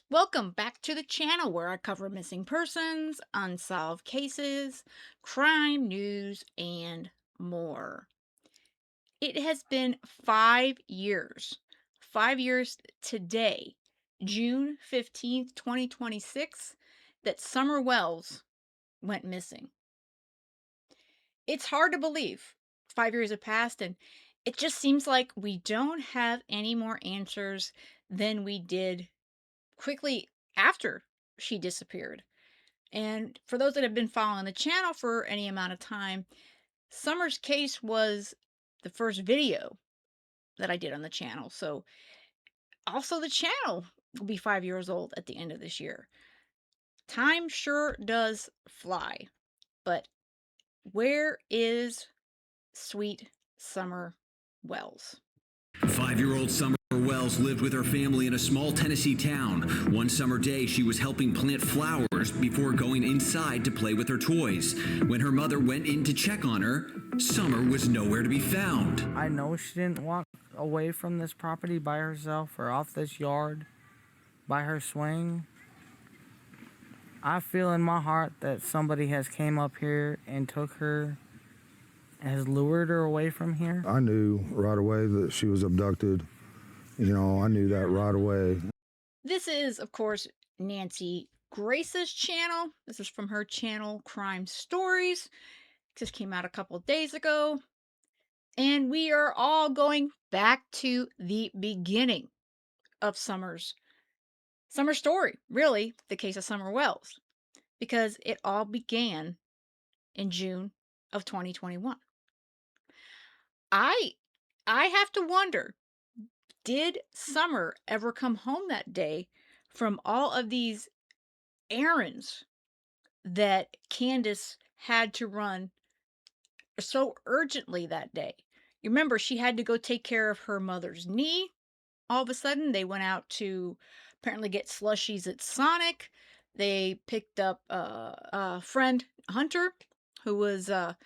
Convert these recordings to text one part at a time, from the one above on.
Welcome back to the channel where I cover missing persons, unsolved cases, crime news, and more. It has been 5 years. 5 years today, June 15th, 2026, that Summer Wells went missing. It's hard to believe. 5 years have passed, and it just seems like we don't have any more answers than we did quickly after she disappeared. And for those that have been following the channel for any amount of time, Summer's case was the first video that I did on the channel. So also the channel will be 5 years old at the end of this year. Time sure does fly. But where is sweet Summer Wells? 5-year-old Summer Wells lived with her family in a small Tennessee town. One summer day, she was helping plant flowers before going inside to play with her toys. When her mother went in to check on her, Summer was nowhere to be found. I know she didn't walk away from this property by herself or off this yard by her swing. I feel in my heart that somebody has came up here and took her, has lured her away from here. I knew right away that she was abducted. I knew that right away. This is, of course, Nancy Grace's channel. This is from her channel, Crime Stories. Just came out a couple days ago. And we are all going back to the beginning of Summer's story, really, the case of Summer Wells, because it all began in June of 2021. I have to wonder, did Summer ever come home that day from all of these errands that Candace had to run so urgently that day? You remember she had to go take care of her mother's knee. All of a sudden, they went out to apparently get slushies at Sonic. They picked up a friend, Hunter, who was a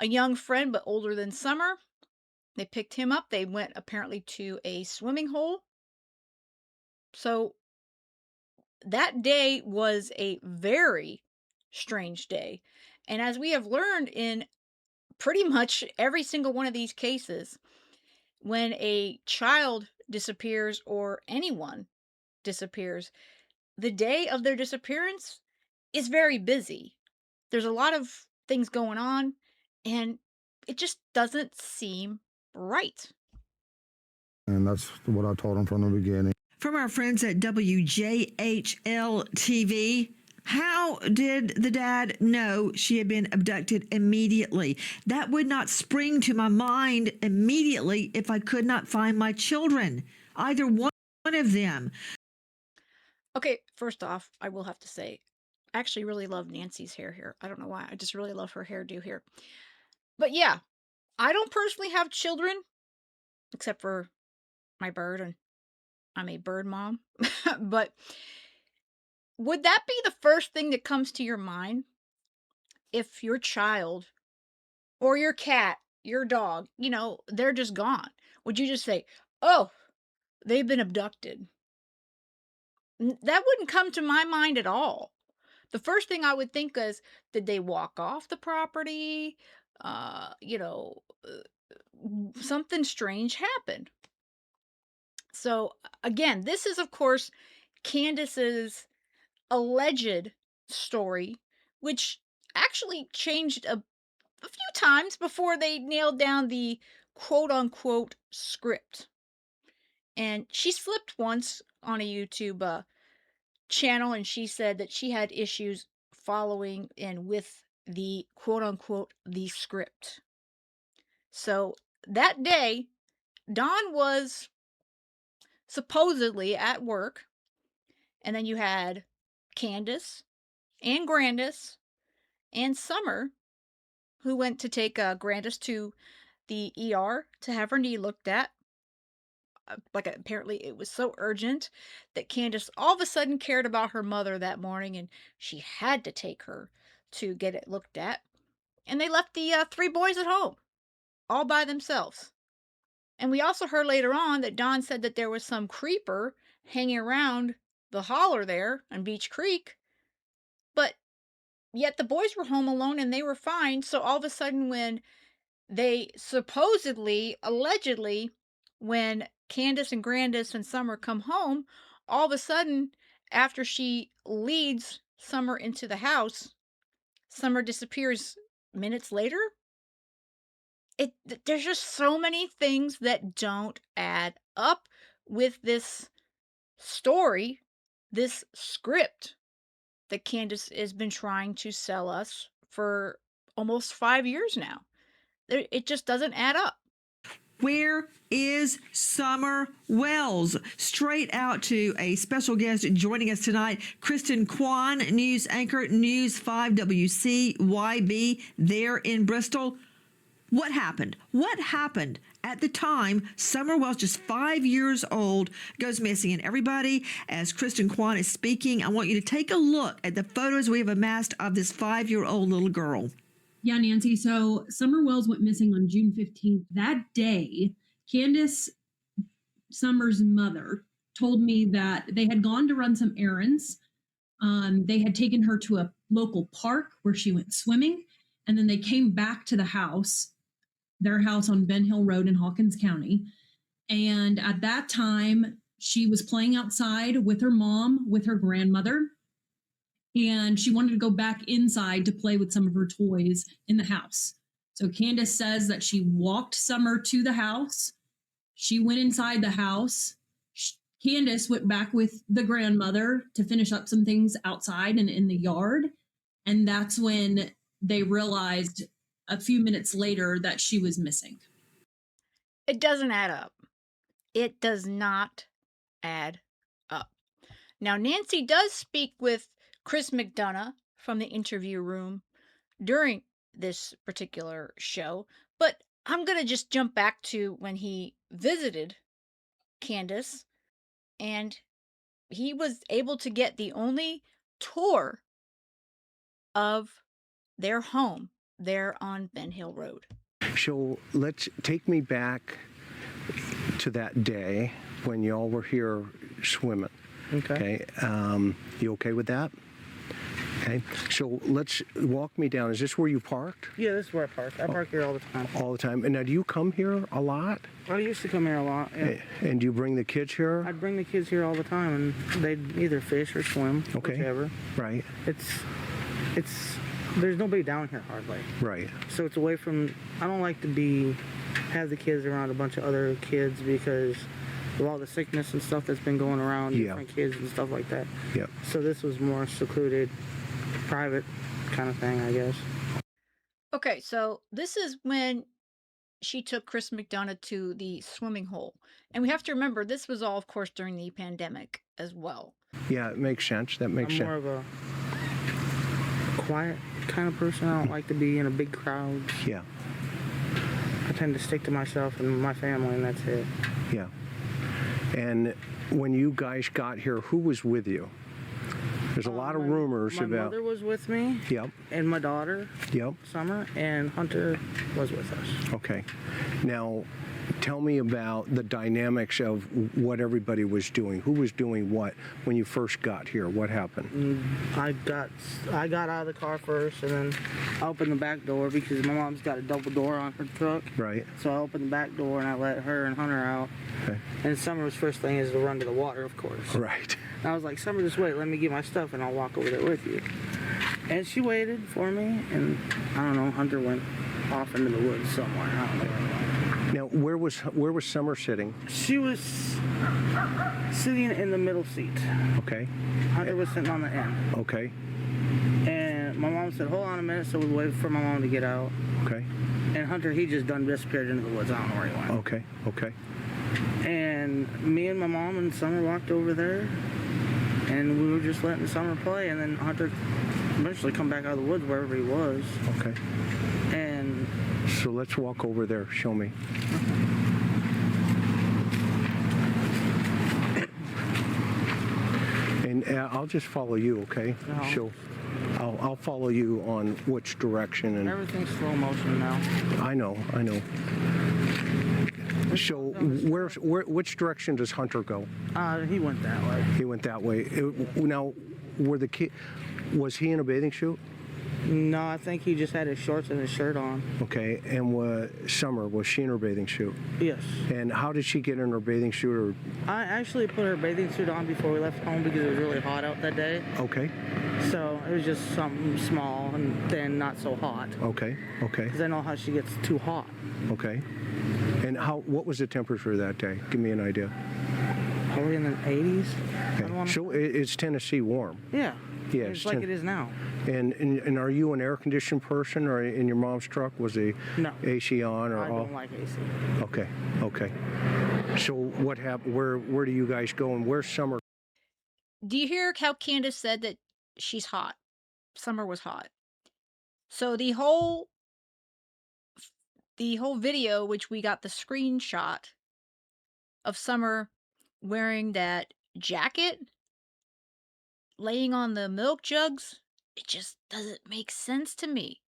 young friend but older than Summer. They picked him up. They went apparently to a swimming hole. So that day was a very strange day. And as we have learned in pretty much every single one of these cases, when a child disappears or anyone disappears, the day of their disappearance is very busy. There's a lot of things going on, and it just doesn't seem right. And that's what I told him from the beginning. From our friends at WJHL TV, how did the dad know she had been abducted immediately? That would not spring to my mind immediately if I could not find my children, either one of them. Okay, first off, I will have to say, I actually really love Nancy's hair here. I don't know why. I just really love her hairdo here. But yeah, I don't personally have children, except for my bird, and I'm a bird mom. But would that be the first thing that comes to your mind if your child or your cat, your dog, they're just gone? Would you just say, oh, they've been abducted? That wouldn't come to my mind at all. The first thing I would think is, did they walk off the property? Uh, you know, Something strange happened. So, again, this is, of course, Candace's alleged story, which actually changed a few times before they nailed down the quote unquote script. And she slipped once on a YouTube channel, and she said that she had issues following and with the quote unquote the script. So that day, Don was supposedly at work, and then you had Candace and Grandis and Summer, who went to take Grandis to the ER to have her knee looked at. Apparently, it was so urgent that Candace all of a sudden cared about her mother that morning, and she had to take her to get it looked at. And they left the three boys at home, all by themselves. And we also heard later on that Don said that there was some creeper hanging around the holler there on Beach Creek, but yet the boys were home alone and they were fine. So all of a sudden, when they supposedly, allegedly, when Candace and Grandis and Summer come home, all of a sudden, after she leads Summer into the house, Summer disappears minutes later. There's just so many things that don't add up with this story, this script that Candace has been trying to sell us for almost 5 years now. It just doesn't add up. Where is Summer Wells? Straight out to a special guest joining us tonight, Kristen Kwan, news anchor, News 5 WCYB there in Bristol. What happened? What happened at the time Summer Wells, just 5 years old, goes missing? And everybody, as Kristen Kwan is speaking, I want you to take a look at the photos we have amassed of this 5-year-old little girl. Yeah, Nancy. So Summer Wells went missing on June 15th. That day, Candace, Summer's mother, told me that they had gone to run some errands. They had taken her to a local park where she went swimming, and then they came back to the house, their house on Ben Hill Road in Hawkins County. And at that time, she was playing outside with her mom, with her grandmother, and she wanted to go back inside to play with some of her toys in the house. So Candace says that she walked Summer to the house. She went inside the house. Candace went back with the grandmother to finish up some things outside and in the yard. And that's when they realized a few minutes later that she was missing. It doesn't add up. It does not add up. Now, Nancy does speak with Chris McDonough from the interview room during this particular show, but I'm going to just jump back to when he visited Candace, and he was able to get the only tour of their home there on Ben Hill Road. So let's take me back to that day when y'all were here swimming. Okay. You okay with that? Okay. So let's walk me down. Is this where you parked? Yeah, this is where I park. I park here all the time. All the time. And now, do you come here a lot? I used to come here a lot. Yeah. And do you bring the kids here? I'd bring the kids here all the time, and they'd either fish or swim, Okay. whichever. Right. It's there's nobody down here hardly. Right. So it's away from. I don't like to have the kids around a bunch of other kids because of all the sickness and stuff that's been going around, Yeah. different kids and stuff like that. Yep. So this was more secluded, private kind of thing, I guess. Okay, so this is when she took Chris McDonough to the swimming hole. And we have to remember, this was all, of course, during the pandemic as well. Yeah, it makes sense. That makes I'm sense. more of a quiet kind of person. I don't like to be in a big crowd. Yeah. I tend to stick to myself and my family, and that's it. Yeah. And when you guys got here, who was with you? There's a lot of rumors my about. mother was with me. Yep. And my daughter, Yep. Summer, and Hunter was with us. Okay. Now, tell me about the dynamics of what everybody was doing. Who was doing what when you first got here? What happened? I got out of the car first, and then I opened the back door because my mom's got a double door on her truck. Right. So I opened the back door and I let her and Hunter out. Okay. And Summer's first thing is to run to the water, of course. Right. And I was like, Summer, just wait. Let me get my stuff, and I'll walk over there with you. And she waited for me, and I don't know. Hunter went off into the woods somewhere. I don't know where he went. Now, where was Summer sitting? She was sitting in the middle seat. Okay. Hunter was sitting on the end. Okay. And my mom said, hold on a minute, so we waited for my mom to get out. Okay. And Hunter, he just done disappeared into the woods. I don't know where he went. Okay. Okay. And me and my mom and Summer walked over there, and we were just letting Summer play, and then Hunter eventually come back out of the woods wherever he was. Okay. And So let's walk over there. Show me. And I'll just follow you, okay? No. So I'll follow you on which direction. And everything's slow motion now. I know. So which direction does Hunter go? He went that way. He went that way. Now, was he in a bathing suit? No, I think he just had his shorts and his shirt on. Okay, and Summer, was she in her bathing suit? Yes. And how did she get in her bathing suit? Or I actually put her bathing suit on before we left home because it was really hot out that day. okay, So it was just something small and then not so hot. okay, okay, Because I know how she gets too hot. okay. And what was the temperature that day? Give me an idea. Probably in the 80s. Okay. So it's Tennessee warm. Yeah. Yeah, It's like it is now. And are you an air conditioned person, or in your mom's truck was the No. AC on or I off? don't like AC. Okay, okay. So what happened? Where do you guys go, and where's Summer? Do you hear how Candace said that she's hot? Summer was hot. So the whole video, which we got the screenshot of Summer wearing that jacket, laying on the milk jugs, it just doesn't make sense to me.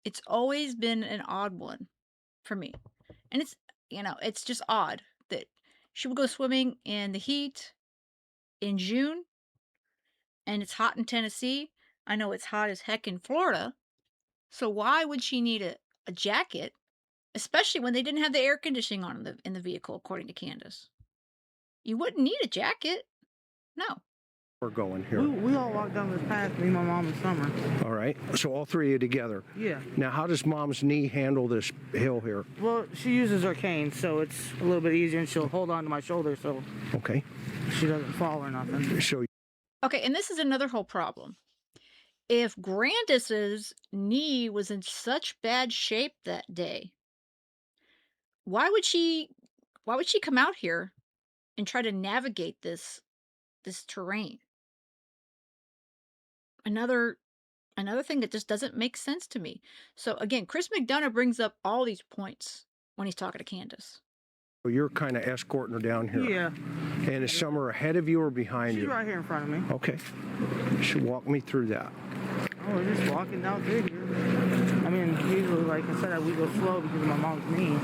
It's always been an odd one for me. And it's just odd that she would go swimming in the heat in June and it's hot in Tennessee. I know it's hot as heck in Florida. So why would she need a jacket, especially when they didn't have the air conditioning on in the vehicle, according to Candace? You wouldn't need a jacket. No. We're going here. We all walked down this path, me, my mom, and Summer. All right. So all three of you together. Yeah. Now, how does Mom's knee handle this hill here? Well, she uses her cane, so it's a little bit easier, and she'll hold on to my shoulder so Okay. she doesn't fall or nothing. So Okay, and this is another whole problem. If Grandis's knee was in such bad shape that day, why would she come out here and try to navigate this terrain? Another thing that just doesn't make sense to me. So again, Chris McDonough brings up all these points when he's talking to Candace. you're kind of escorting her down here. Yeah. And is Summer ahead of you or behind She's you? right here in front of me. Okay. So walk me through that. Oh, we're just walking down through here. I mean, usually, like I said, we go slow because of my mom's knee.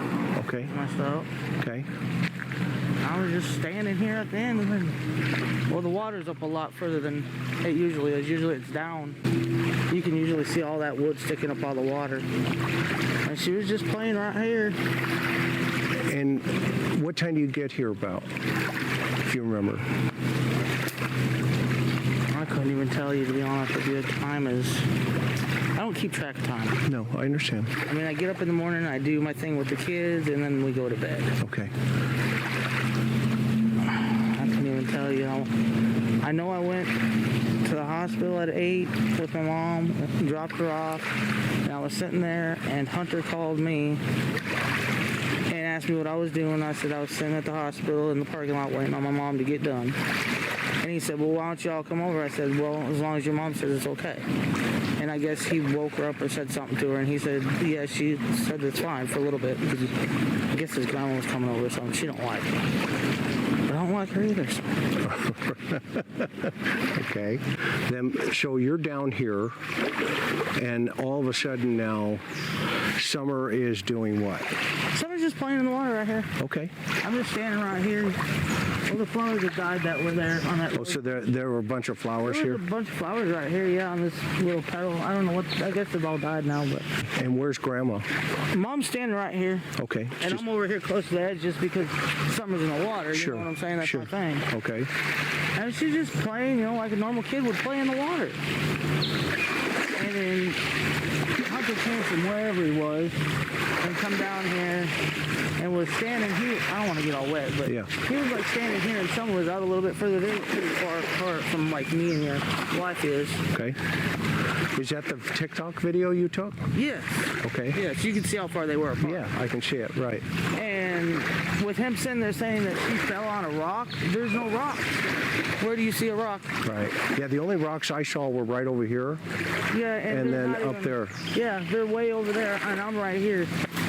Okay. Messed up. Okay. I was just standing here at the end, and then, well, the water's up a lot further than it usually is. Usually it's down. You can usually see all that wood sticking up out of the water. And she was just playing right here. And what time do you get here about, if you remember? I couldn't even tell you, to be honest with you. Time is... I don't keep track of time. No, I understand. I mean, I get up in the morning, I do my thing with the kids, and then we go to bed. Okay. I couldn't even tell you. I know I went to the hospital at 8 with my mom, dropped her off, and I was sitting there, and Hunter called me and asked me what I was doing. I said I was sitting at the hospital in the parking lot waiting on my mom to get done. And he said, well, why don't y'all come over? I said, well, as long as your mom says it's okay. And I guess he woke her up or said something to her, and he said, yeah, she said it's fine for a little bit, because I guess his grandma was coming over or something. She don't like her. But I don't like her either. Okay. Then, so you're down here, and all of a sudden now, Summer is doing what? Summer's just playing in the water right here. Okay. I'm just standing right here. All the flowers that died that were there on that. Oh, so there were a bunch of flowers There here? was a bunch of flowers right here, yeah, on this little petal. I don't know what, I guess they've all died now, but. And where's Grandma? Mom's standing right here. Okay. And I'm over here close to the edge just because Summer's in the water, you know what I'm saying? That's my thing. Okay. And she's just playing, you know, like a normal kid would play in the water. And then Hunter came from wherever he was and come down here and was standing here. I don't want to get all wet, but Yeah. he was like standing here, and Summer was out a little bit further. They were pretty far apart from like me and your wife is. Okay. Is that the TikTok video you took? Yes. Okay. Yes, you can see how far they were apart. Yeah, I can see it, right. And with him sitting there saying that she fell on a rock, there's no rock. Where do you see a rock? Right. Yeah, the only rocks I saw were right over here, Yeah, and they're then not up even- there. Yeah, they're way over there, and I'm right here.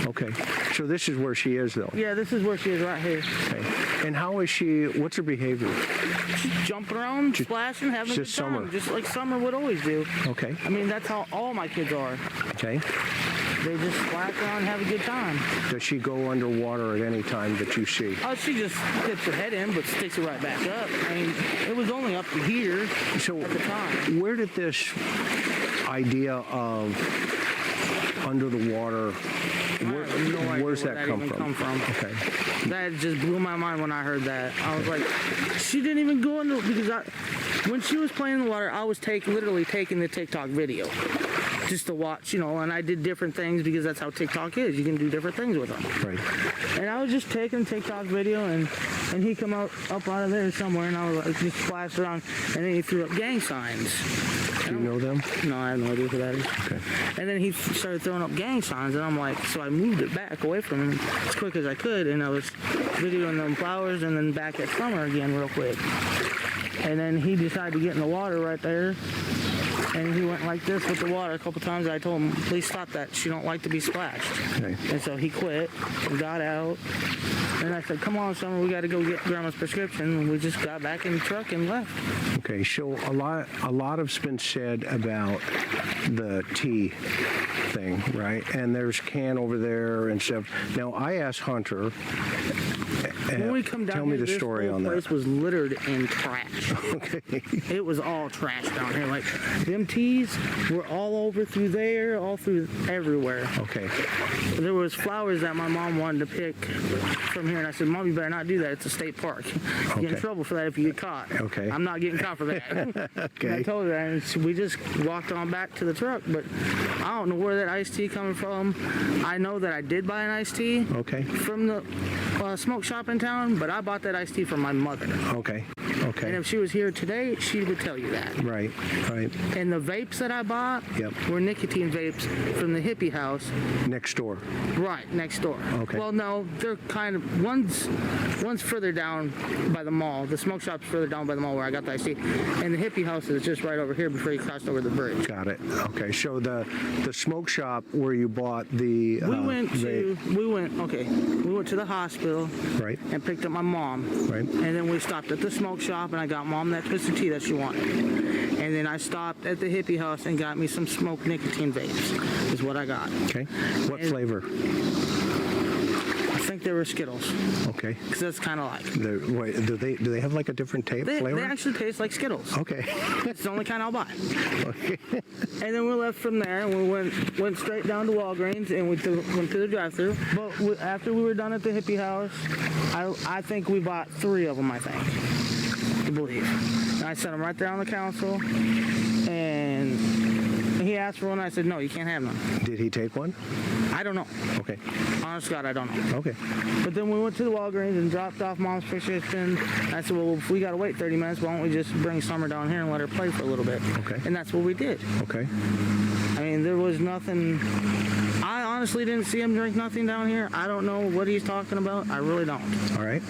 Okay. So this is where she is, though. Yeah, this is where she is right here. Okay. And how is she, what's her behavior? She's jumping around, splashing, having a good just time, Summer. just like Summer would always do. Okay. I mean, that's how all my kids are. Okay. they just splash around and have a good time. Does she go underwater at any time that you see? Oh, she just dips her head in, but sticks it right back up. I mean, it was only up to here So at the time. where did this idea of under the water, have no idea where's where that that come even from? come from. Okay. That just blew my mind when I heard that. I was like, she didn't even go into, because when she was playing in the water, I was literally taking the TikTok video just to watch, and I did different things because that's how TikTok is. You can do different things with them. Right. And I was just taking TikTok video, and he come up out of there somewhere, and I was like, just splashed around, and then he threw up gang signs. Do you know them? No, I have no idea who that is. Okay. And then he started throwing up gang signs, and I'm like, so I moved it back away from him as quick as I could, and I was videoing them flowers, and then back at Summer again real quick. And then he decided to get in the water right there, and he went like this with the water a couple times. I told him, please stop that. She don't like to be splashed. Okay. And so he quit and got out. And I said, come on, Summer, we got to go get Grandma's prescription. And we just got back in the truck and left. Okay, so a lot has been said about the tea thing, right? And there's can over there and stuff. Now, I asked Hunter, When we come down tell here, me the this story whole on place that. was littered in trash. Okay. It was all trash down here. Like, them teas were all over through there, all through everywhere. Okay. There was flowers that my mom wanted to pick from here, and I said, Mom, you better not do that. It's a state park. You get in Okay. trouble for that if you get caught. Okay. I'm not getting caught for that. Okay. And I told her that, and we just walked on back to the truck, but I don't know where that iced tea coming from. I know that I did buy an iced tea Okay. from the smoke shop in town, but I bought that iced tea from my mother. Okay. And Okay. if she was here today, she would tell you that. Right. Right. And the vapes that I bought Yep. were nicotine vapes from the hippie house Next door. right next door. Okay. Well, no, they're kind of, one's further down by the mall. The smoke shop's further down by the mall where I got the iced tea. And the hippie house is just right over here before you crossed over the bridge. Got it. Okay. So the smoke shop where you bought the We went vape, we went to the hospital right. and picked up my mom. Right. And then we stopped at the smoke shop and I got Mom that twisted tea that she wanted. And then I stopped at the hippie house and got me some smoked nicotine vapes, is what I got. Okay. What And- flavor? I think they were Skittles, Okay. because that's kind of like. Wait, do they have like a different flavor? They actually taste like Skittles. Okay. It's the only kind I'll buy. Okay. And then we left from there, and we went straight down to Walgreens, and we went to the drive-thru. But after we were done at the hippie house, I think we bought 3 of them, I think, to believe. And I set them right there on the console, and he asked for one. I said, no, you can't have none. Did he take one? I don't know. Okay. Honest to God, I don't know. Okay. But then we went to the Walgreens and dropped off Mom's prescription. I said, well, if we got to wait 30 minutes, why don't we just bring Summer down here and let her play for a little bit? Okay. And that's what we did. Okay. I mean, there was nothing. I honestly didn't see him drink nothing down here. I don't know what he's talking about. I really don't. All right.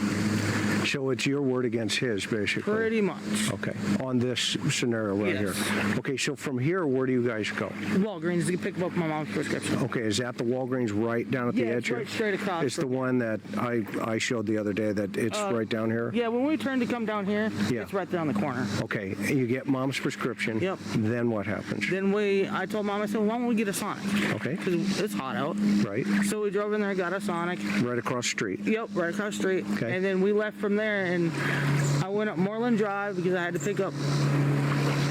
So it's your word against his, basically. Pretty much. Okay. On this scenario right Yes. here. Okay. So from here, where do you guys go? Walgreens to pick up my mom's prescription. Okay. Is that the Walgreens right down at the Yeah, edge it's here? right straight across It's the from- one that I showed the other day that it's right down here? Yeah, when we turned to come down here, Yeah. it's right there on the corner. Okay. You get Mom's prescription. Yep. Then what happens? Then I told Mom, I said, why don't we get a Sonic? Okay. Because it's hot out. Right. So we drove in there, got a Sonic. Right across the street. Yep, right across the street. Okay. And then we left from there, and I went up Moreland Drive because I had to pick up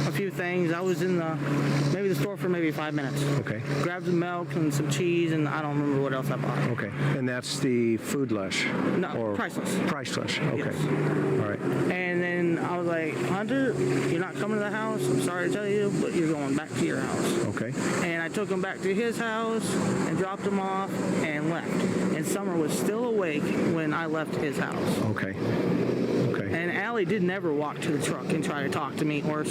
a few things. I was in the store for maybe 5 minutes. Okay. Grabbed some milk and some cheese, and I don't remember what else I bought. Okay. And that's the foodless? No, priceless. Priceless. Okay. Yes. All right. And then I was like, Hunter, you're not coming to the house. I'm sorry to tell you, but you're going back to your house. Okay. And I took him back to his house and dropped him off and left. And Summer was still awake when I left his house. Okay. Okay. And Allie did never walk to the truck and try to talk to me or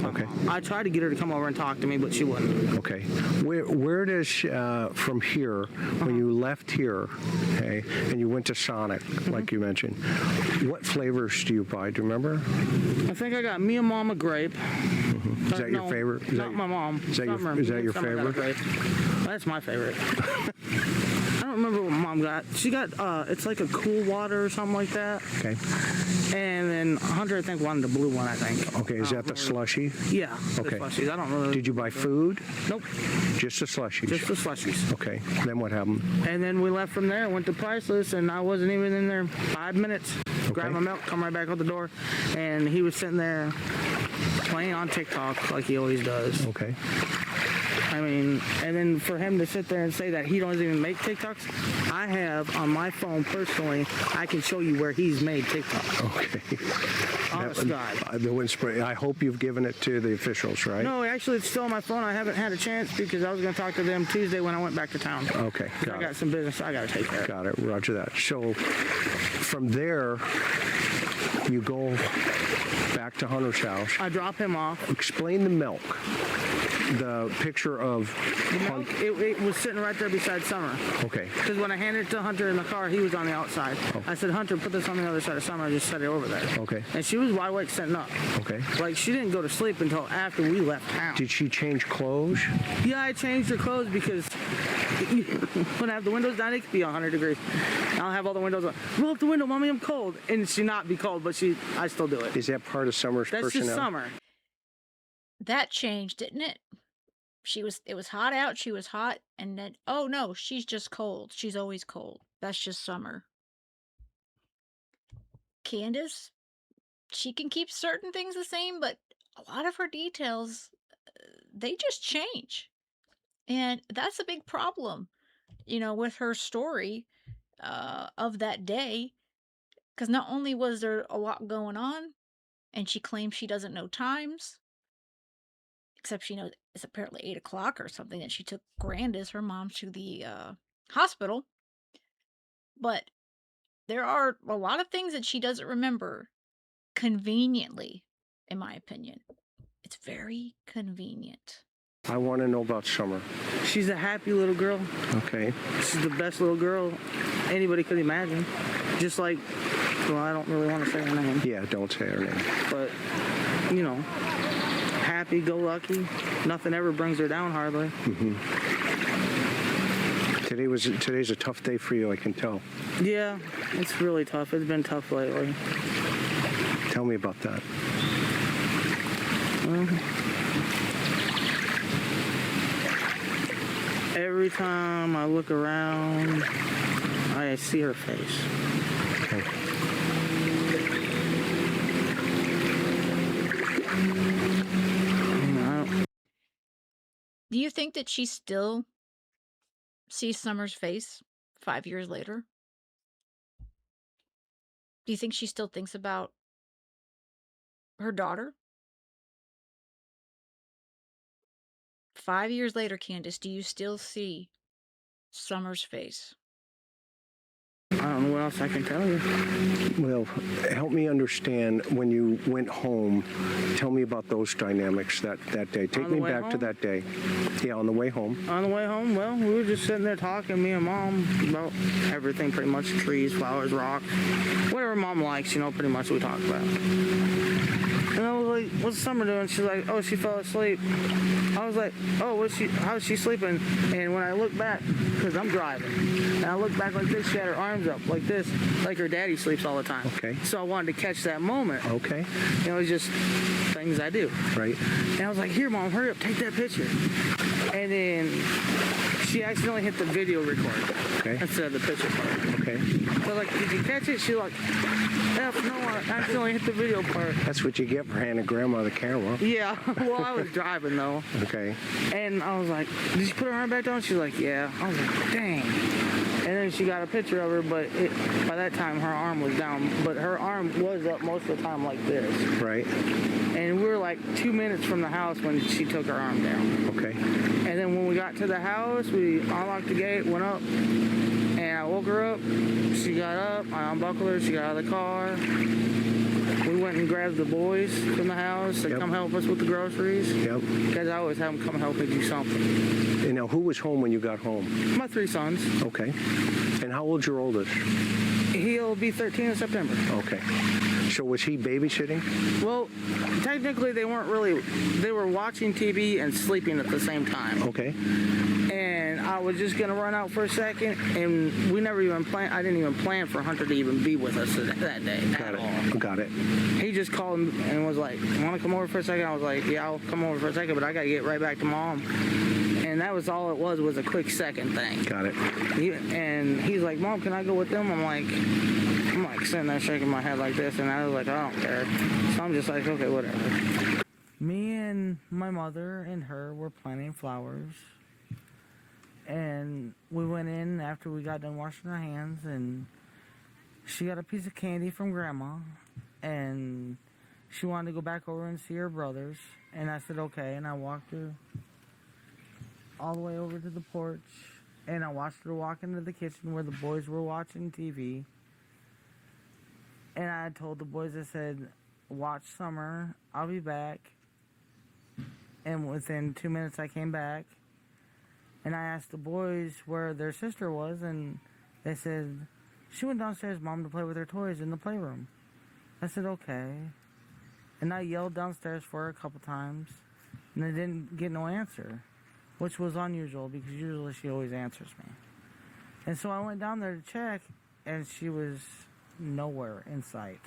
Okay. I tried to get her to come over and talk to me, but she wouldn't. Okay. Where does from here, when you left here, okay, and you went to Sonic, like you mentioned, what flavors do you buy? Do you remember? I think I got me and Mom a grape. Is that your No, favorite? Not my mom. Is that Summer. your Summer got a favorite? grape. That's my favorite. I don't don't remember what Mom got. She got, it's like a cool water or something like that. Okay. And then Hunter, I think, wanted the blue one, I think. Okay, is that the slushy? Yeah. Okay. The slushies. I don't really. Did you buy food? Nope. Just the slushies? Just the slushies. Okay, then what happened? And then we left from there, went to Priceless, and I wasn't even in there 5 minutes. Grabbed my milk, come right back out the door, and he was sitting there playing on TikTok like he always does. Okay. I mean, and then for him to sit there and say that he doesn't even make TikToks, I have on my phone personally, I can show you where he's made TikTok. Okay. Honest to God. I hope you've given it to the officials, right? No, actually, it's still on my phone. I haven't had a chance because I was going to talk to them Tuesday when I went back to town. Okay, I got some business I got to take care of. Got it. Roger that. So from there, you go back to Hunter's house. I drop him off. Explain the milk. The picture of The milk, it was sitting right there beside Summer. Okay. Because when I handed it to Hunter in the car, he was on the outside. Oh. I said, Hunter, put this on the other side of Summer. I just set it over there. Okay. And she was wide awake sitting up. Okay. Like, she didn't go to sleep until after we left town. Did she change clothes? Yeah, I changed her clothes because when I have the windows down, it could be 100 degrees. I'll have all the windows on. Roll up the window, Mommy, I'm cold. And she not be cold, but I still do it. Is that part of Summer's That's personality? just Summer. That changed, didn't it? It was hot out, she was hot, and then, oh no, she's just cold. She's always cold. That's just Summer. Candace, she can keep certain things the same, but a lot of her details, they just change. And that's a big problem, with her story of that day. Because not only was there a lot going on, and she claims she doesn't know times, except she knows it's apparently 8 o'clock or something that she took Grandis, her mom, to the hospital. But there are a lot of things that she doesn't remember conveniently, in my opinion. It's very convenient. I want to know about Summer. She's a happy little girl. Okay. She's the best little girl anybody could imagine. Just like, well, I don't really want to say her name. Yeah, don't say her name. But, happy-go-lucky. Nothing ever brings her down, hardly. Mm-hmm. Today's a tough day for you, I can tell. Yeah, it's really tough. It's been tough lately. Tell me about that. Every time I look around, I see her face. Okay. Do you think that she still sees Summer's face 5 years later? Do you think she still thinks about her daughter? 5 years later, Candace, do you still see Summer's face? I don't know what else I can tell you. Well, help me understand when you went home. Tell me about those dynamics that day. Take me back to that day. Yeah, on the way home. On the way home, well, we were just sitting there talking, me and Mom, about everything pretty much. Trees, flowers, rocks. Whatever Mom likes, pretty much we talk about. And I was like, what's Summer doing? She's like, oh, she fell asleep. I was like, oh, how's she sleeping? And when I look back, because I'm driving, and I look back like this, she had her arms up like this, like her daddy sleeps all the time. Okay. So I wanted to catch that moment. Okay. It's just things I do. Right. And I was like, here, Mom, hurry up, take that picture. And then she accidentally hit the video record. Okay. Instead of the picture part. Okay. So like, did you catch it? She like, F, no, I accidentally hit the video part. That's what you get for handing Grandma the camera. Yeah, well, I was driving though. Okay. And I was like, did you put her arm back down? She's like, yeah. I was like, dang. And then she got a picture of her, but by that time her arm was down. But her arm was up most of the time like this. Right. And we were like 2 minutes from the house when she took her arm down. Okay. And then when we got to the house, we unlocked the gate, went up, and I woke her up. She got up, I unbuckled her, she got out of the car. We went and grabbed the boys from the house to come help us with the groceries. Yep. Because I always have them come help me do something. And now, who was home when you got home? My 3 sons. Okay. And how old's your oldest? He'll be 13 in September. Okay. So was he babysitting? Well, technically they weren't really, they were watching TV and sleeping at the same time. Okay. And I was just going to run out for a second, and we never even planned, I didn't even plan for Hunter to even be with us that day Got at all. it. Got it. He just called and was like, want to come over for a second? I was like, yeah, I'll come over for a second, but I got to get right back to Mom. And that was all it was a quick second thing. Got it. And he's like, Mom, can I go with them? I'm like sitting there shaking my head like this, and I was like, I don't care. So I'm just like, okay, whatever. Me and my mother and her were planting flowers. And we went in after we got done washing our hands, and she got a piece of candy from Grandma, and she wanted to go back over and see her brothers. And I said, okay, and I walked her all the way over to the porch, and I watched her walk into the kitchen where the boys were watching TV. And I told the boys, I said, watch Summer, I'll be back. And within 2 minutes I came back, and I asked the boys where their sister was, and they said, she went downstairs, Mom, to play with her toys in the playroom. I said, okay. And I yelled downstairs for her a couple times, and I didn't get no answer, which was unusual because usually she always answers me. And so I went down there to check, and she was nowhere in sight.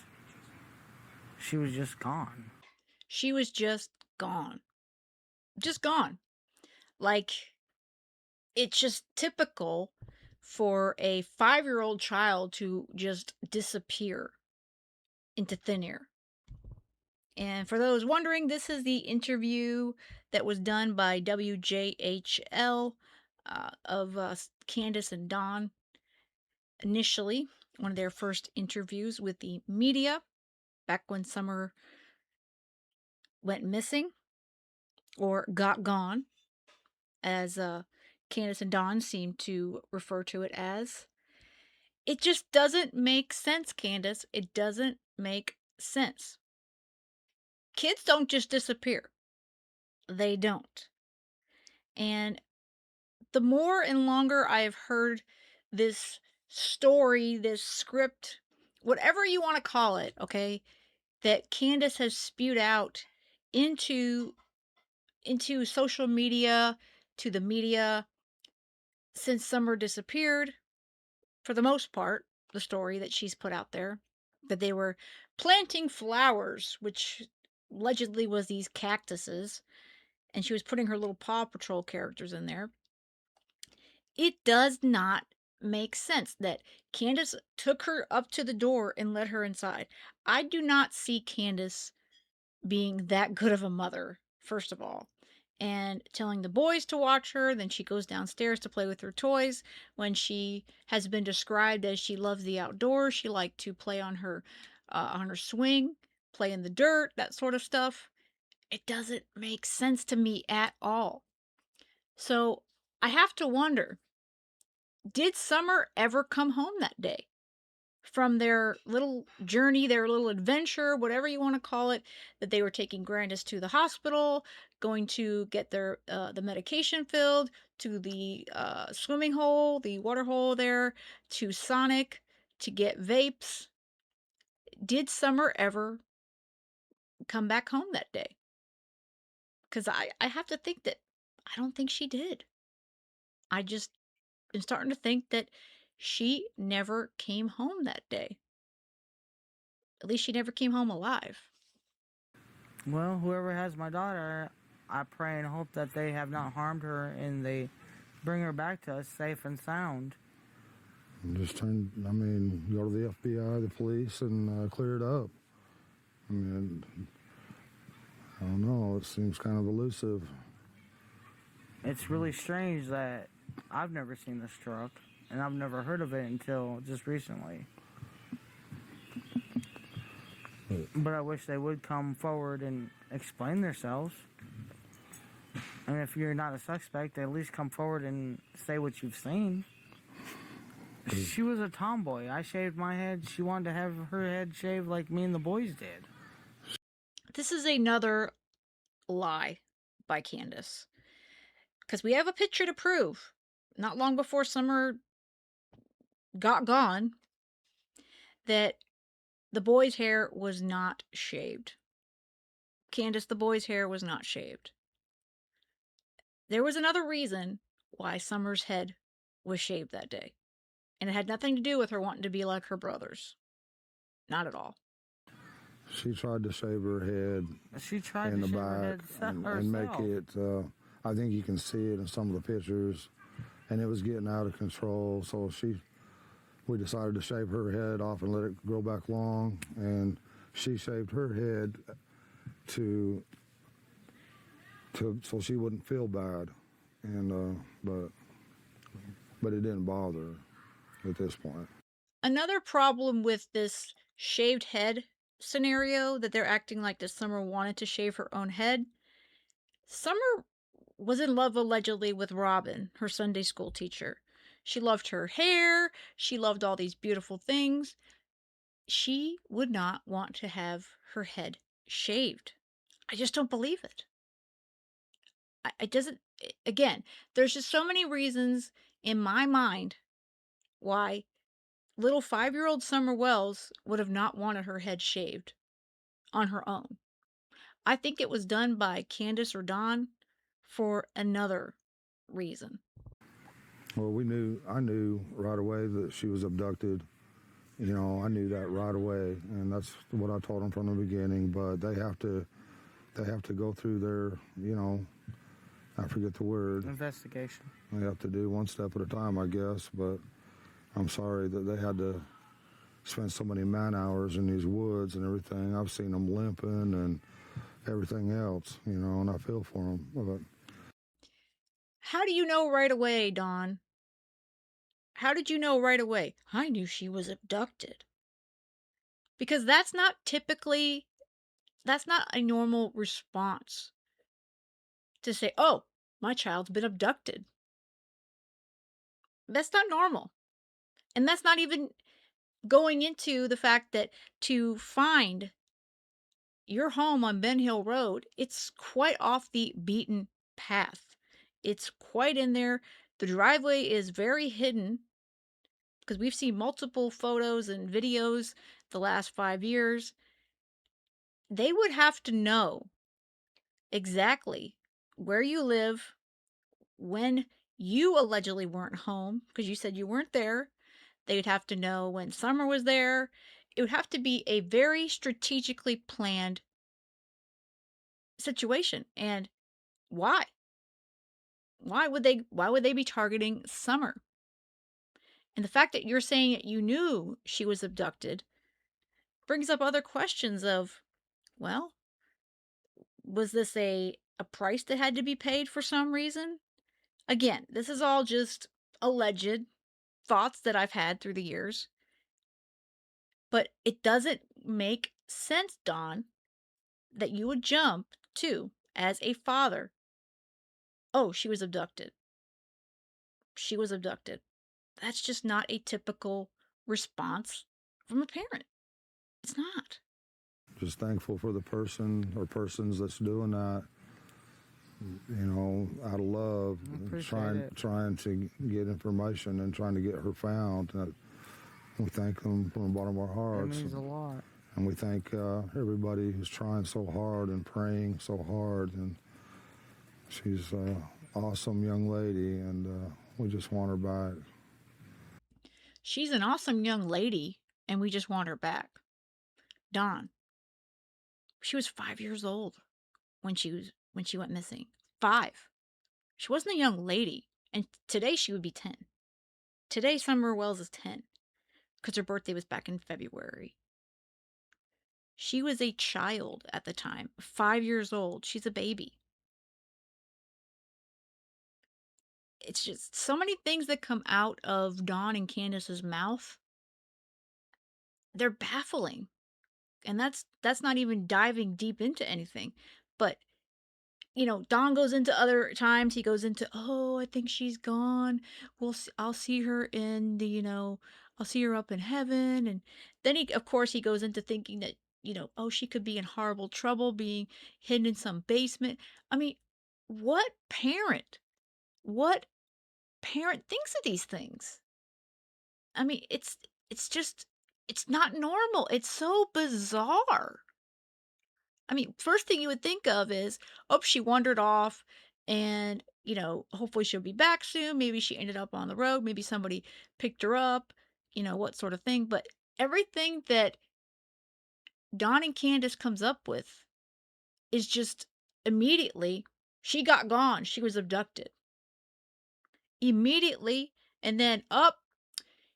She was just gone. She was just gone. Just gone. Like, it's just typical for a 5-year-old child to just disappear into thin air. And for those wondering, this is the interview that was done by WJHL of Candus and Don initially, one of their first interviews with the media back when Summer went missing or got gone, as Candace and Don seem to refer to it as. It just doesn't make sense, Candace. It doesn't make sense. Kids don't just disappear. They don't. And the more and longer I have heard this story, this script, whatever you want to call it, okay, that Candace has spewed out into social media, to the media since Summer disappeared, for the most part, the story that she's put out there, that they were planting flowers, which allegedly was these cactuses, and she was putting her little Paw Patrol characters in there. It does not make sense that Candace took her up to the door and let her inside. I do not see Candace being that good of a mother, first of all, and telling the boys to watch her. Then she goes downstairs to play with her toys. When she has been described as she loves the outdoors, she liked to play on her swing, play in the dirt, that sort of stuff. It doesn't make sense to me at all. So I have to wonder, did Summer ever come home that day from their little journey, their little adventure, whatever you want to call it, that they were taking Grandis to the hospital, going to get their the medication filled, to the swimming hole, the water hole there, to Sonic to get vapes? Did Summer ever come back home that day? Because I have to think that I don't think she did. I just am starting to think that she never came home that day. At least she never came home alive. Well, whoever has my daughter, I pray and hope that they have not harmed her and they bring her back to us safe and sound. Just go to the FBI, the police, and clear it up. I mean, I don't know, it seems kind of elusive. It's really strange that I've never seen this truck, and I've never heard of it until just recently. But I wish they would come forward and explain themselves. And if you're not a suspect, at least come forward and say what you've seen. She was a tomboy. I shaved my head. She wanted to have her head shaved like me and the boys did. This is another lie by Candace. Because we have a picture to prove. Not long before Summer got gone, that the boy's hair was not shaved. Candace, the boy's hair was not shaved. There was another reason why Summer's head was shaved that day. And it had nothing to do with her wanting to be like her brothers. Not at all. She tried to shave her head She tried in to the shave her head back and make herself. it. I think you can see it in some of the pictures, and it was getting out of control. So we decided to shave her head off and let it grow back long, and she shaved her head to so she wouldn't feel bad, and but it didn't bother her at this point. Another problem with this shaved head scenario that they're acting like that Summer wanted to shave her own head. Summer was in love allegedly with Robin, her Sunday school teacher. She loved her hair. She loved all these beautiful things. She would not want to have her head shaved. I just don't believe it. It doesn't, again, there's just so many reasons in my mind why little 5-year-old Summer Wells would have not wanted her head shaved on her own. I think it was done by Candace or Don for another reason. Well, I knew right away that she was abducted. You know, I knew that right away, and that's what I told them from the beginning. But they have to go through their, I forget the word. Investigation. They have to do one step at a time, I guess. But I'm sorry that they had to spend so many man hours in these woods and everything. I've seen them limping and everything else, and I feel for them. But How do you know right away, Don? How did you know right away? I knew she was abducted. Because that's not a normal response to say, oh, my child's been abducted. That's not normal. And that's not even going into the fact that to find your home on Ben Hill Road, it's quite off the beaten path. It's quite in there. The driveway is very hidden because we've seen multiple photos and videos the last 5 years. They would have to know exactly where you live when you allegedly weren't home because you said you weren't there. They'd have to know when Summer was there. It would have to be a very strategically planned situation. And why? Why would they be targeting Summer? And the fact that you're saying that you knew she was abducted brings up other questions of, well, was this a price that had to be paid for some reason? Again, this is all just alleged thoughts that I've had through the years. But it doesn't make sense, Don, that you would jump to, as a father, oh, she was abducted. She was abducted. That's just not a typical response from a parent. It's not. just thankful for the person or persons that's doing that, out of love, trying to get information and trying to get her found. We thank them from the bottom of our hearts. It means a lot. And we thank everybody who's trying so hard and praying so hard. And she's an awesome young lady, and we just want her back. She's an awesome young lady, and we just want her back. Don, she was 5 years old when she went missing. 5. She wasn't a young lady, and today she would be 10. Today Summer Wells is 10 because her birthday was back in February. She was a child at the time, 5 years old. She's a baby. It's just so many things that come out of Dawn and Candace's mouth. They're baffling. And that's not even diving deep into anything. But Don goes into other times. He goes into, oh, I think she's gone. I'll see her in I'll see her up in heaven. And then of course, he goes into thinking that, oh, she could be in horrible trouble, being hidden in some basement. I mean, what parent thinks of these things? I mean, it's just It's not normal. It's so bizarre. I mean, first thing you would think of is, oh, she wandered off and, hopefully she'll be back soon. Maybe she ended up on the road. Maybe somebody picked her up, what sort of thing. But everything that Don and Candace comes up with is just immediately, she got gone. She was abducted immediately. And then up,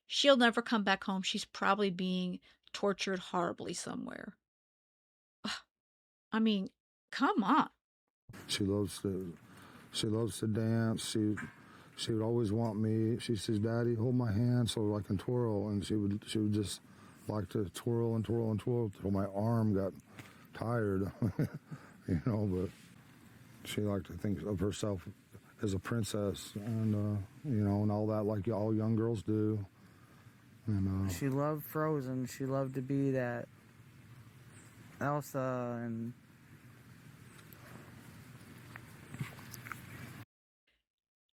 she'll never come back home. She's probably being tortured horribly somewhere. I mean, come on. She loves to she loves to dance. She would always want me. She says, "Daddy, hold my hand so I can twirl," and she would just like to twirl and twirl and twirl until my arm got tired, But she liked to think of herself as a princess, and and all that, like all young girls do. And She loved Frozen. She loved to be that Elsa and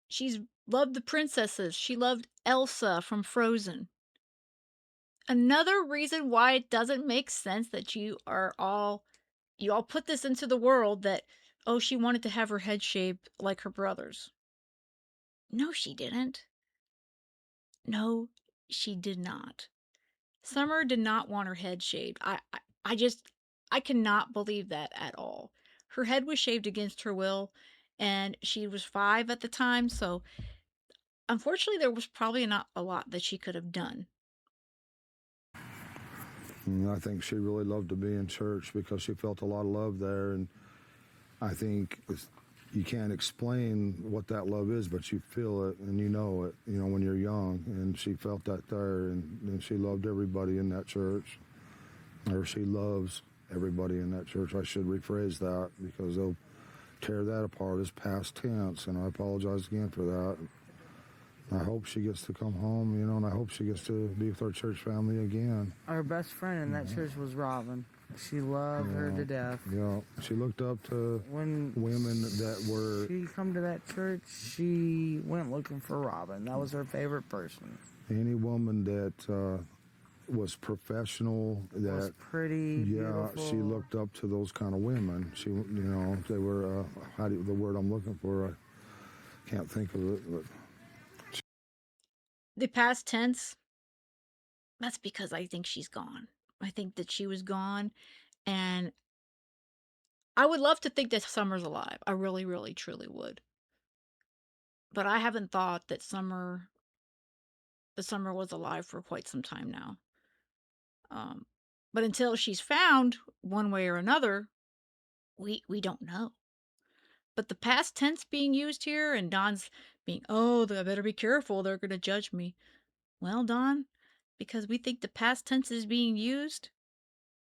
She's loved the princesses. She loved Elsa from Frozen. Another reason why it doesn't make sense that you all put this into the world that, oh, she wanted to have her head shaved like her brothers. No, she didn't. No, she did not. Summer did not want her head shaved. I cannot believe that at all. Her head was shaved against her will, and she was 5 at the time, so unfortunately there was probably not a lot that she could have done. I think she really loved to be in church because she felt a lot of love there, and I think you can't explain what that love is, but you feel it and you know it, when you're young. And she felt that there, and she loved everybody in that church, or she loves everybody in that church. I should rephrase that because they'll tear that apart as past tense, and I apologize again for that. I hope she gets to come home, and I hope she gets to be with our church family again. her best friend in that church was Robin. She loved her to death. Yeah, she looked up to When women that were she come to that church, she went looking for Robin. That was her favorite person. any woman that was professional, that Was pretty, yeah, beautiful. she looked up to those kind of women. They were the word I'm looking for, I can't think of it, but The past tense, that's because I think she's gone. I think that she was gone, and I would love to think that Summer's alive. I really, really, truly would. But I haven't thought that Summer was alive for quite some time now. Um, but until she's found one way or another, we don't know. But the past tense being used here and Don's being, oh, I better be careful. They're going to judge me. Well, Don, because we think the past tense is being used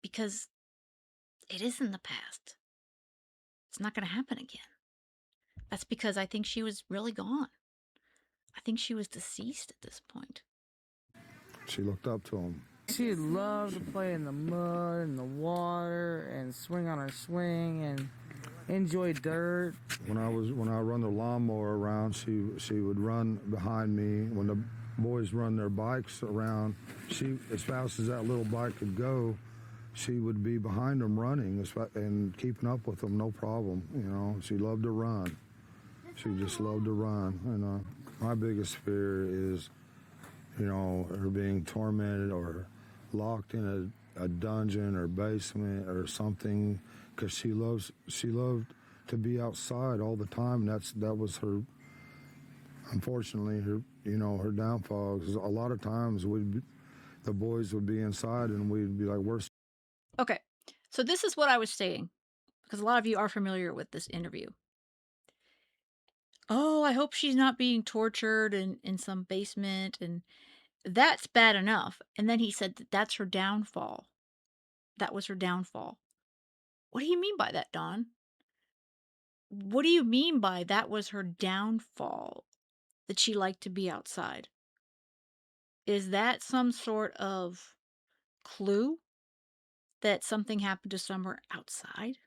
because it is in the past. It's not going to happen again. That's because I think she was really gone. I think she was deceased at this point. she looked up to him. She loved to play in the mud and the water and swing on her swing and enjoy dirt. When I run the lawnmower around, she would run behind me. When the boys run their bikes around, she, as fast as that little bike could go, she would be behind them running and keeping up with them, no problem. She loved to run. She just loved to run. And my biggest fear is, her being tormented or locked in a dungeon or basement or something, because she loved to be outside all the time. That was her, unfortunately, her downfall. 'Cause a lot of times the boys would be inside and we'd be like, we're Okay, so this is what I was saying, because a lot of you are familiar with this interview. Oh, I hope she's not being tortured in some basement, and that's bad enough. And then he said that that's her downfall. That was her downfall. What do you mean by that, Don? What do you mean by that was her downfall? That she liked to be outside? Is that some sort of clue that something happened to Summer outside?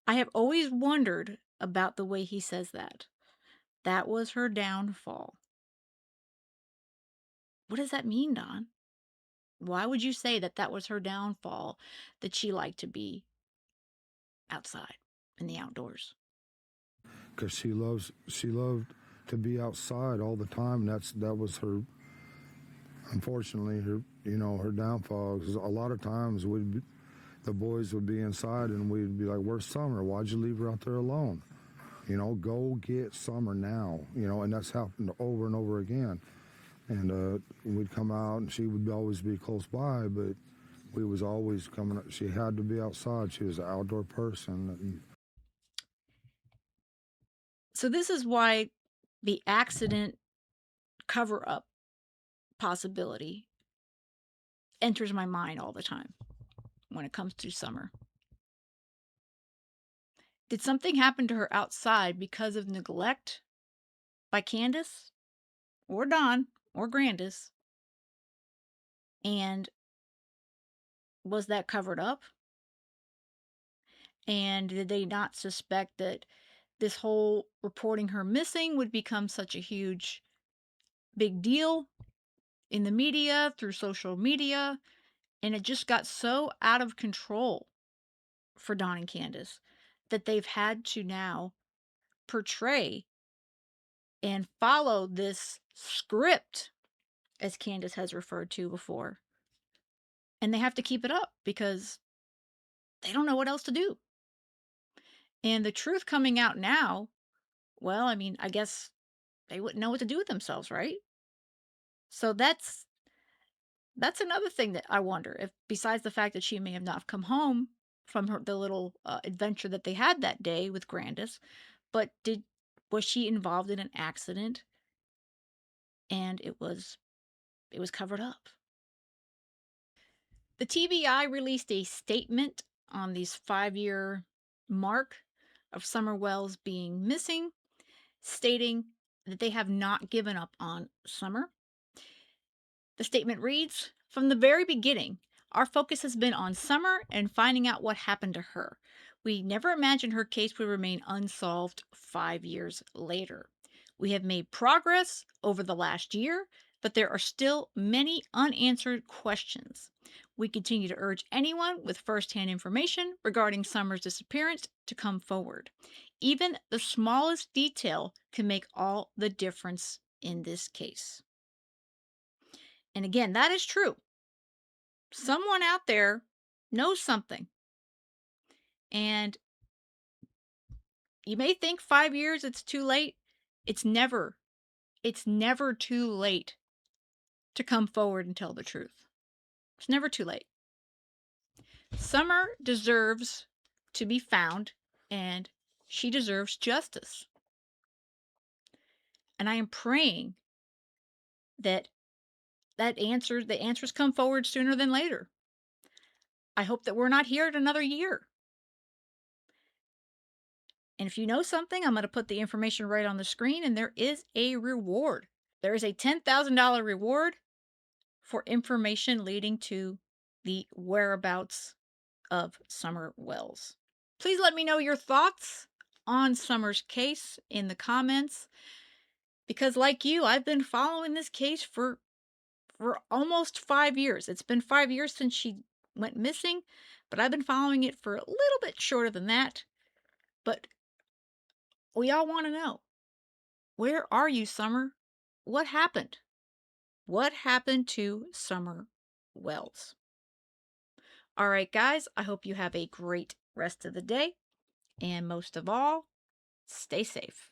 I have always wondered about the way he says that. That was her downfall. What does that mean, Don? Why would you say that that was her downfall, that she liked to be outside in the outdoors? Because she loved to be outside all the time. That was her. Unfortunately, her downfall. 'Cause a lot of times the boys would be inside, and we'd be like, "Where's Summer? Why'd you leave her out there alone? Go get Summer now." And that's happened over and over again. And we'd come out, and she would always be close by, but we was always coming. She had to be outside. She was an outdoor person. So this is why the accident cover-up possibility enters my mind all the time when it comes to Summer. Did something happen to her outside because of neglect by Candus or Don or Grandis? And was that covered up? And did they not suspect that this whole reporting her missing would become such a huge, big deal in the media, through social media? And it just got so out of control for Don and Candace that they've had to now portray and follow this script, as Candace has referred to before. And they have to keep it up because they don't know what else to do. And the truth coming out now, well, I mean, I guess they wouldn't know what to do with themselves, right? So that's another thing that I wonder if, besides the fact that she may have not come home from the little adventure that they had that day with Grandis, but was she involved in an accident and it was covered up? The TBI released a statement on these 5-year mark of Summer Wells being missing, stating that they have not given up on Summer. The statement reads, "From the very beginning, our focus has been on Summer and finding out what happened to her. We never imagined her case would remain unsolved 5 years later. We have made progress over the last year, but there are still many unanswered questions. We continue to urge anyone with firsthand information regarding Summer's disappearance to come forward. Even the smallest detail can make all the difference in this case." And again, that is true. Someone out there knows something. And you may think 5 years it's too late. It's never too late to come forward and tell the truth. It's never too late. Summer deserves to be found, and she deserves justice. And I am praying that the answers come forward sooner than later. I hope that we're not here in another year. And if you know something, I'm going to put the information right on the screen, and there is a reward. There is a $10,000 reward for information leading to the whereabouts of Summer Wells. Please let me know your thoughts on Summer's case in the comments, because like you, I've been following this case for almost 5 years. It's been 5 years since she went missing, but I've been following it for a little bit shorter than that. But we all want to know, where are you, Summer? What happened? What happened to Summer Wells? All right, guys, I hope you have a great rest of the day. And most of all, stay safe.